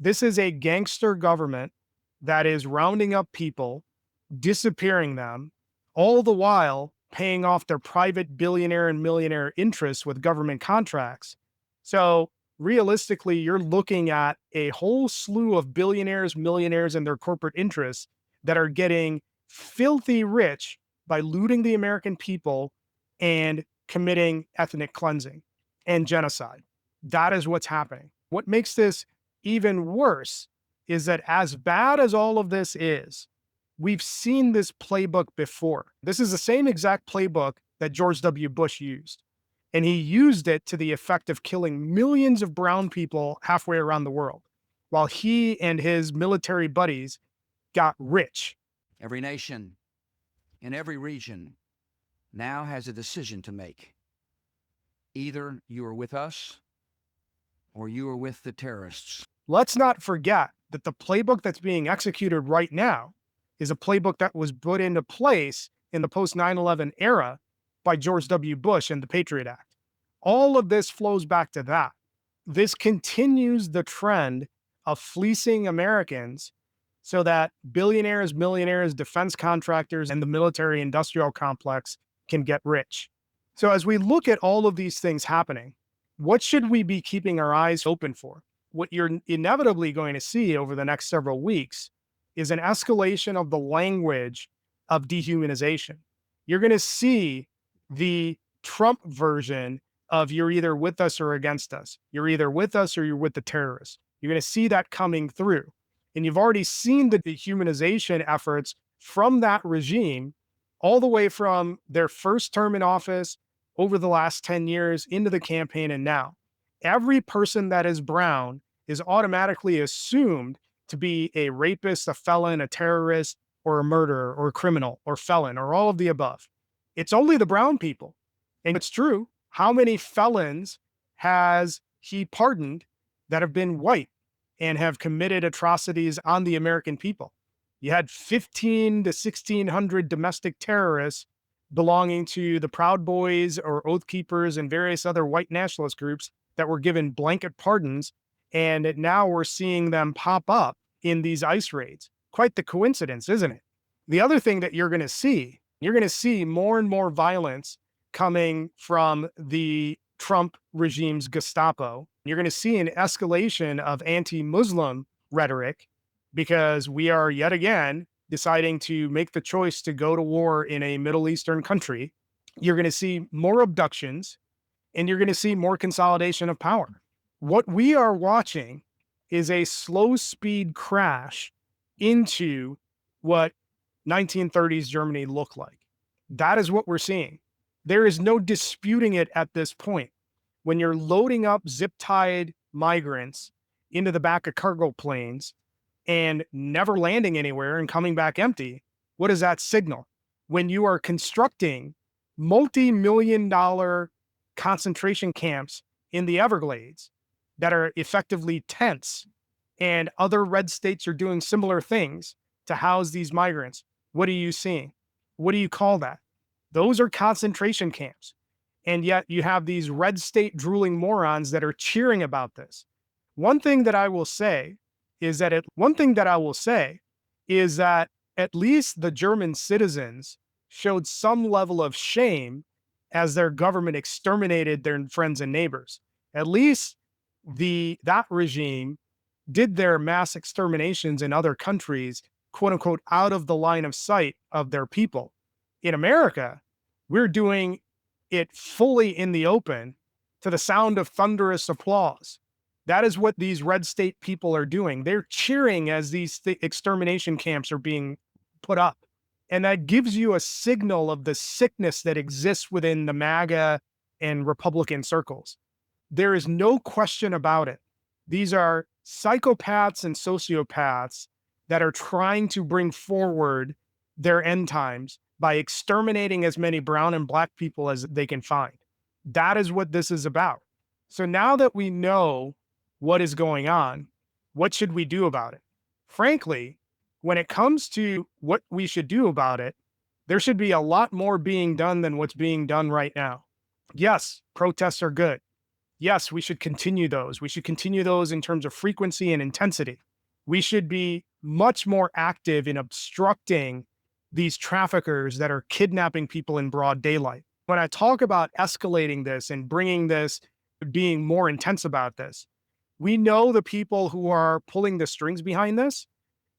This is a gangster government that is rounding up people, disappearing them, all the while paying off their private billionaire and millionaire interests with government contracts. So realistically, you're looking at a whole slew of billionaires, millionaires, and their corporate interests that are getting filthy rich by looting the American people and committing ethnic cleansing and genocide. That is what's happening. What makes this even worse is that as bad as all of this is, we've seen this playbook before. This is the same exact playbook that George W. Bush used. And he used it to the effect of killing millions of brown people halfway around the world, while he and his military buddies got rich. Every nation in every region now has a decision to make. Either you are with us or you are with the terrorists. Let's not forget that the playbook that's being executed right now is a playbook that was put into place in the post 9/11 era by George W. Bush and the Patriot Act. All of this flows back to that. This continues the trend of fleecing Americans so that billionaires, millionaires, defense contractors, and the military industrial complex can get rich. So as we look at all of these things happening, what should we be keeping our eyes open for? What you're inevitably going to see over the next several weeks is an escalation of the language of dehumanization. You're going to see the Trump version of you're either with us or against us. You're either with us or you're with the terrorists. You're going to see that coming through. And you've already seen the dehumanization efforts from that regime all the way from their first term in office over the last 10 years into the campaign and now. Every person that is brown is automatically assumed to be a rapist, a felon, a terrorist, or a murderer, or a criminal, or felon, or all of the above. It's only the brown people. And it's true. How many felons has he pardoned that have been white and have committed atrocities on the American people? You had 15 to 1,600 domestic terrorists belonging to the Proud Boys or Oath Keepers and various other white nationalist groups that were given blanket pardons. And now we're seeing them pop up in these ICE raids. Quite the coincidence, isn't it? The other thing that you're going to see more and more violence coming from the Trump regime's Gestapo. You're going to see an escalation of anti-Muslim rhetoric because we are yet again deciding to make the choice to go to war in a Middle Eastern country. You're going to see more abductions and you're going to see more consolidation of power. What we are watching is a slow speed crash into what 1930s Germany looked like. That is what we're seeing. There is no disputing it at this point. When you're loading up zip-tied migrants into the back of cargo planes and never landing anywhere and coming back empty, what does that signal? When you are constructing multi-million-dollar concentration camps in the Everglades that are effectively tents, and other red states are doing similar things to house these migrants, what are you seeing? What do you call that? Those are concentration camps. And yet you have these red state drooling morons that are cheering about this. One thing that I will say is that at least the German citizens showed some level of shame as their government exterminated their friends and neighbors. At least that regime did their mass exterminations in other countries, quote unquote, out of the line of sight of their people. In America, we're doing it fully in the open to the sound of thunderous applause. That is what these red state people are doing. They're cheering as these extermination camps are being put up. And that gives you a signal of the sickness that exists within the MAGA and Republican circles. There is no question about it. These are psychopaths and sociopaths that are trying to bring forward their end times by exterminating as many brown and black people as they can find. That is what this is about. So now that we know what is going on, what should we do about it? Frankly, when it comes to what we should do about it, there should be a lot more being done than what's being done right now. Yes, protests are good. yes, we should continue those. We should continue those in terms of frequency and intensity. We should be much more active in obstructing these traffickers that are kidnapping people in broad daylight. When I talk about escalating this and bringing this, being more intense about this, we know the people who are pulling the strings behind this.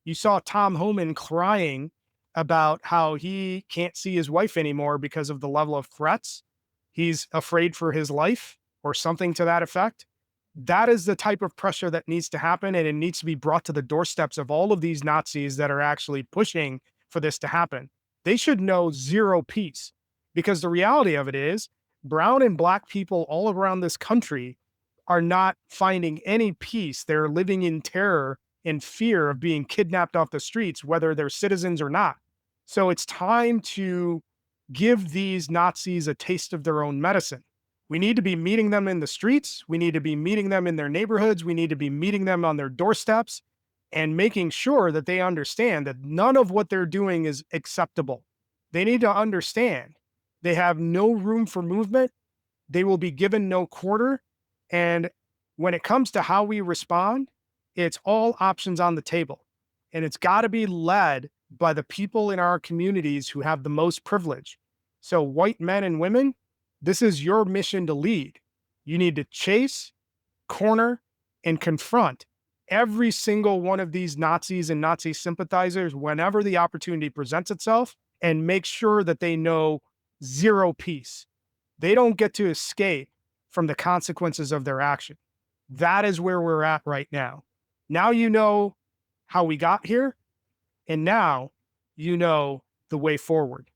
You saw Tom Homan crying about how he can't see his wife anymore because of the level of threats. He's afraid for his life or something to that effect. That is the type of pressure that needs to happen, and it needs to be brought to the doorsteps of all of these Nazis that are actually pushing for this to happen. They should know zero peace, because the reality of it is brown and black people all around this country are not finding any peace. They're living in terror and fear of being kidnapped off the streets, whether they're citizens or not. So it's time to give these Nazis a taste of their own medicine. We need to be meeting them in the streets. We need to be meeting them in their neighborhoods. We need to be meeting them on their doorsteps and making sure that they understand that none of what they're doing is acceptable. They need to understand they have no room for movement. They will be given no quarter. And when it comes to how we respond, it's all options on the table. And it's got to be led by the people in our communities who have the most privilege. So, white men and women, this is your mission to lead. You need to chase, corner, and confront every single one of these Nazis and Nazi sympathizers whenever the opportunity presents itself, and make sure that they know zero peace. They don't get to escape from the consequences of their action. That is where we're at right now. Now you know how we got here, and now you know the way forward.